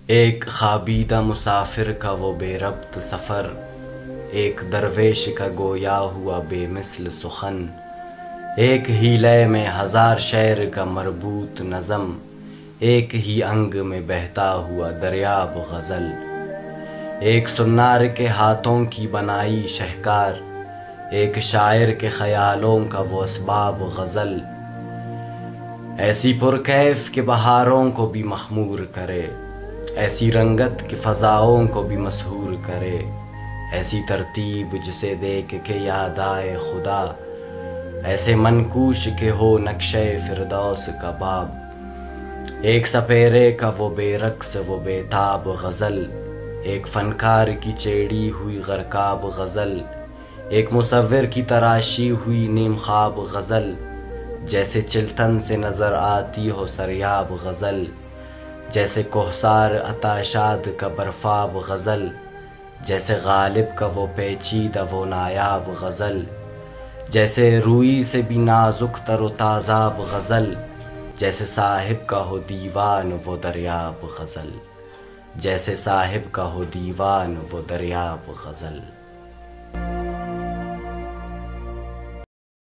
ایک خوابیدہ مسافر کا وہ بے ربط سفر، ایک درویش کا گویا ہوا بے مثل سخن، ایک ہی لے میں ہزار شعر کا مربوط نظم، ایک ہی انگ میں بہتا ہوا دریاب غزل، ایک سنار کے ہاتھوں کی بنائی شہکار، ایک شاعر کے خیالوں کا وہ اسباب غزل، ایسی پرکیف کہ بہاروں کو بھی مخمور کرے، ایسی رنگت کہ فضاؤں کو بھی مسحور کرے، ایسی ترتیب جسے دیکھ کے یاد آئے خدا، ایسے منقوش کہ ہو نقشِ فردوس کا باب، ایک سپیرے کا وہ بے رقص وہ بے تاب غزل، ایک فنکار کی چیڑی ہوئی غرقاب غزل، ایک مصور کی تراشی ہوئی نیم خواب غزل، جیسے چلتن سے نظر آتی ہو سریاب غزل، جیسے کوہسار عطا شاد کا برفاب غزل، جیسے غالب کا وہ پیچیدہ وہ نایاب غزل، جیسے روئی سے بھی نازک تر و تازاب غزل، جیسے صاحب کا ہو دیوان وہ دریاب غزل، جیسے صاحب کا ہو دیوان وہ دریاب غزل۔